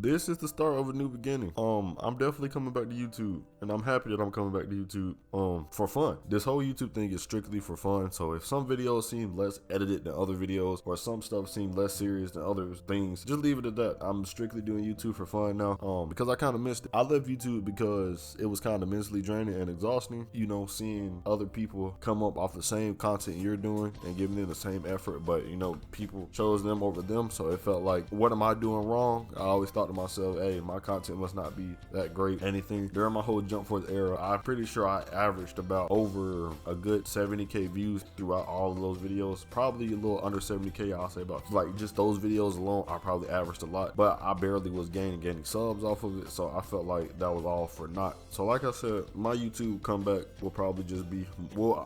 this is the start of a new beginning. I'm definitely coming back to YouTube, and I'm happy that I'm coming back to YouTube for fun. This whole YouTube thing is strictly for fun. So if some videos seem less edited than other videos, or some stuff seem less serious than other things, just leave it at that. I'm strictly doing YouTube for fun now, because I kind of missed it. I left YouTube because it was kind of mentally draining and exhausting, you know, seeing other people come up off the same content you're doing and giving them the same effort, but you know, people chose them over them. So it felt like, what am I doing wrong? I always thought to myself, hey, my content must not be that great. Anything during my whole Jump Force era, I'm pretty sure I averaged about over a good 70k views throughout all of those videos. Probably a little under 70k, I'll say, about like just those videos alone. I probably averaged a lot, but I barely was gaining subs off of it. So I felt like that was all for naught. So like I said, my YouTube comeback will probably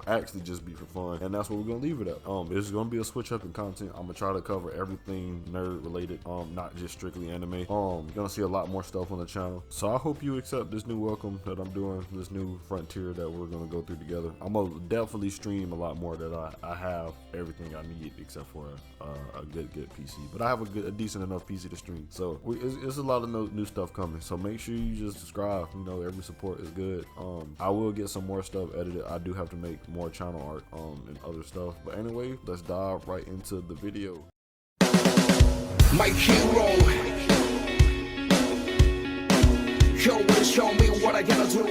actually just be for fun, and that's what we're gonna leave it at. It's gonna be a switch up in content. I'm gonna try to cover everything nerd related, not just strictly anime. You're gonna see a lot more stuff on the channel. So I hope you accept this new welcome that I'm doing, this new frontier that we're gonna go through together. I'm gonna definitely stream a lot more. That I have everything I need except for a good PC, but I have a decent enough PC to stream. So it's a lot of new stuff coming. So make sure you just subscribe. You know, every support is good. I will get some more stuff edited. I do have to make more channel art and other stuff. But anyway, let's dive right into the video. My hero, you will show me what I gotta do.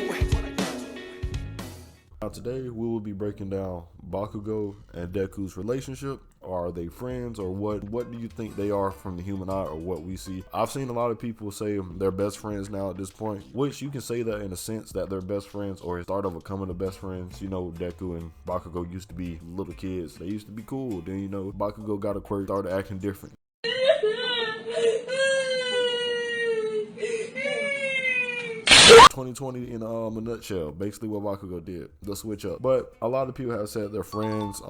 Now today we will be breaking down Bakugo and Deku's relationship. Are they friends, or what do you think they are from the human eye, or what we see? I've seen a lot of people say they're best friends now at this point, which you can say that in a sense that they're best friends, or start of becoming the best friends. You know, Deku and Bakugo used to be little kids. They used to be cool. Then, you know, Bakugo got a quirk, started acting different. 2020 in a nutshell, basically what Bakugo did, the switch up. But a lot of people have said they're friends.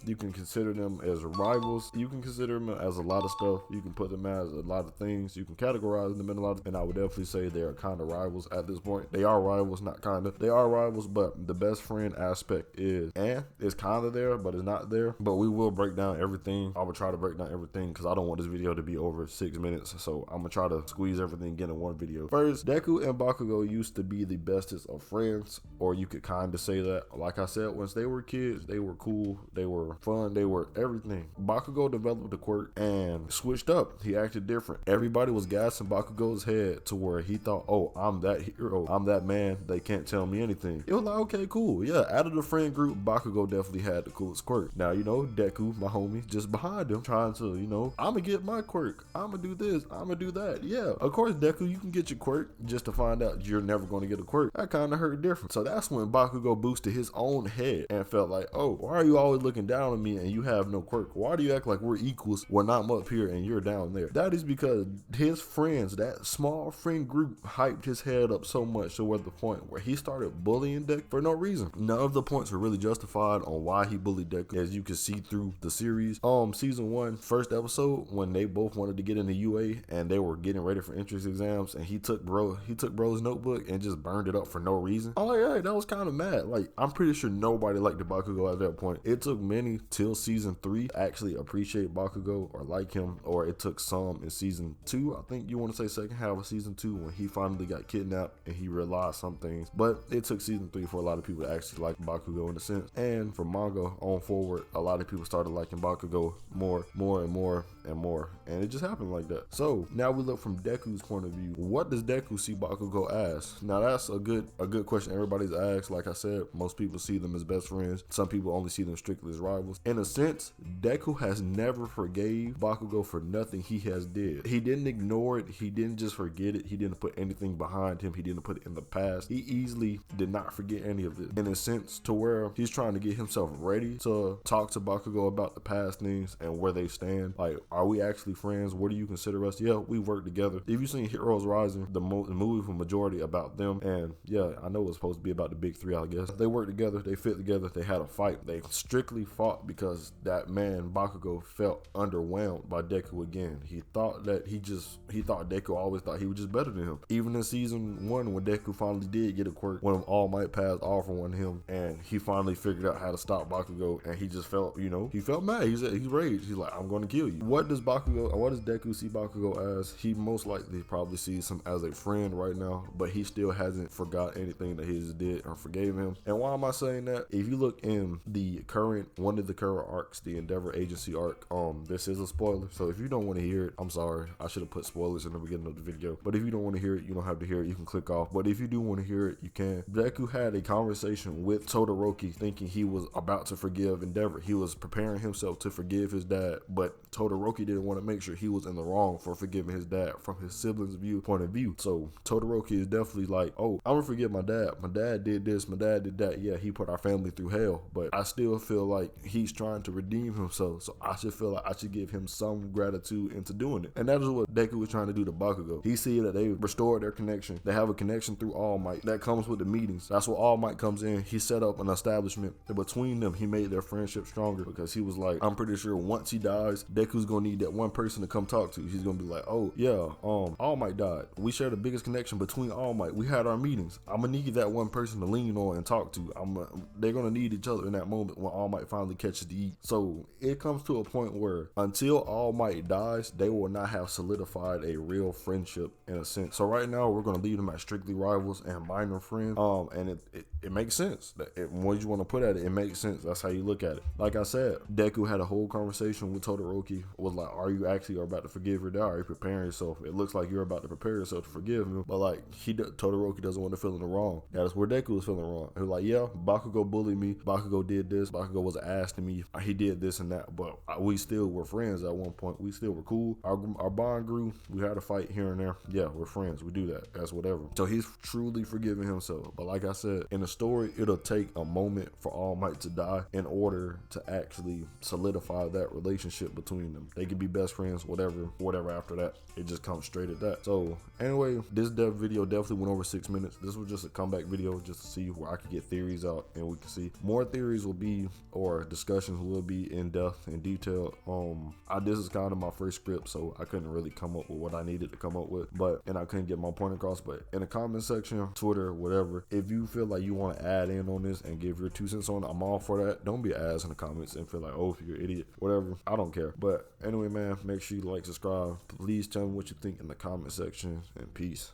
You can consider them as rivals. You can consider them as a lot of stuff. You can put them as a lot of things. You can categorize them in a lot of, and I would definitely say they are kind of rivals at this point. They are rivals, not kind of. They are rivals, but the best friend aspect is kind of there, but it's not there. But we will break down everything. I will try to break down everything because I don't want this video to be over 6 minutes. So I'm gonna try to squeeze everything in one video. First, Deku and Bakugo used to be the bestest of friends, or you could kind of say that. Like I said, once they were kids, they were cool, they were fun, they were everything. Bakugo developed the quirk and switched up. He acted different. Everybody was gassing Bakugo's head to where he thought, oh, I'm that hero, I'm that man, they can't tell me anything. It was like, okay, cool. Yeah, out of the friend group, Bakugo definitely had the coolest quirk. Now, you know, Deku, my homie, just behind him, trying to, you know, I'm gonna get my quirk, I'm gonna do this, I'm gonna do that. Yeah, of course, Deku, you can get your quirk, just to find out you're never going to get a quirk. That kind of hurt different. So that's when Bakugo boosted his own head and felt like, oh, why are you always looking down on me and you have no quirk? Why do you act like we're equals when I'm up here and you're down there? That is because his friends, that small friend group, hyped his head up so much to where the point where he started bullying Deku for no reason. None of the points were really justified on why he bullied Deku, as you can see through the series. Season 1, first episode, when they both wanted to get into UA and they were getting ready for entrance exams, and he took bro's notebook and just burned it up for no reason. I'm like, hey, that was kind of mad. Like, I'm pretty sure nobody liked the Bakugo at that point. It took many till season 3 to actually appreciate Bakugo or like him, or it took some in season 2. I think you want to say second half of season 2, when he finally got kidnapped and he realized some things. But it took season 3 for a lot of people to actually like Bakugo in a sense. And from manga on forward, a lot of people started liking Bakugo more and more. And it just happened like that. So now we look from Deku's point of view. What does Deku see Bakugo as? Now that's a good question everybody's asked. Like I said, most people see them as best friends. Some people only see them strictly as rivals. In a sense, Deku has never forgave Bakugo for nothing he has did. He didn't ignore it. He didn't just forget it. He didn't put anything behind him. He didn't put it in the past. He easily did not forget any of it. In a sense, to where he's trying to get himself ready to talk to Bakugo about the past things and where they stand. Like, are we actually friends? What do you consider us? Yeah, we work together. If you've seen Heroes Rising, the movie for majority about them, and yeah, I know it's supposed to be about the big three, I guess. They worked together, they fit together, they had a fight. They strictly fought shocked because that man Bakugo felt underwhelmed by Deku again. He thought Deku always thought he was just better than him. Even in season 1, when Deku finally did get a quirk, when All Might passed off on him, and he finally figured out how to stop Bakugo, and he just felt, he felt mad. He raged. He's like, I'm going to kill you. What does Deku see Bakugo as? He most likely probably sees him as a friend right now, but he still hasn't forgot anything that he just did or forgave him. And why am I saying that? If you look in one of the current arcs, the Endeavor Agency arc, this is a spoiler, so if you don't want to hear it, I'm sorry. I should have put spoilers in the beginning of the video, but if you don't want to hear it, you don't have to hear it. You can click off, but if you do want to hear it, you can. Deku had a conversation with Todoroki thinking he was about to forgive Endeavor. He was preparing himself to forgive his dad, but Todoroki didn't want to make sure he was in the wrong for forgiving his dad from his siblings' point of view. So Todoroki is definitely like, oh, I'm gonna forgive my dad. My dad did this, my dad did that. Yeah, he put our family through hell, but I still feel like he's trying to redeem himself, so I should feel like I should give him some gratitude into doing it. And that is what Deku was trying to do to Bakugo. He see that they restored their connection. They have a connection through All Might that comes with the meetings. That's where All Might comes in. He set up an establishment, and between them he made their friendship stronger, because he was like, I'm pretty sure once he dies, Deku's gonna need that one person to come talk to. He's gonna be like, oh yeah, All Might died. We share the biggest connection between All Might. We had our meetings. I'm gonna need that one person to lean on and talk to. They're gonna need each other in that moment when All Might finally catches the eat. So it comes to a point where until All Might dies, they will not have solidified a real friendship in a sense. So right now we're gonna leave them as strictly rivals and minor friends. And it makes sense. When you want to put at it, it makes sense. That's how you look at it. Like I said, Deku had a whole conversation with Todoroki. Was like, are you actually about to forgive your dad? Are you preparing yourself? It looks like you're about to prepare yourself to forgive him. But like, Todoroki doesn't want to feel in the wrong. That's where Deku was feeling wrong. He was like, yeah, Bakugo bullied me. Bakugo did this. Bakugo was an ass to me. He did this and that. But we still were friends at one point. We still were cool. Our bond grew. We had a fight here and there. Yeah, we're friends. We do that. That's whatever. So he's truly forgiving himself. But like I said, in the story, it'll take a moment for All Might to die in order to actually solidify that relationship between them. They could be best friends, whatever after that. It just comes straight at that. So anyway, this video definitely went over 6 minutes. This was just a comeback video just to see where I could get theories out, and we can see more theories will be, or discussions will be in depth and detail. This is kind of my first script, so I couldn't really come up with what I needed to come up with, and I couldn't get my point across. But in the comment section, Twitter, whatever, if you feel like you want to add in on this and give your 2 cents on it, I'm all for that. Don't be an ass in the comments and feel like, oh, you're an idiot, whatever. I don't care. But anyway, man, make sure you like, subscribe. Please tell me what you think in the comment section, and peace.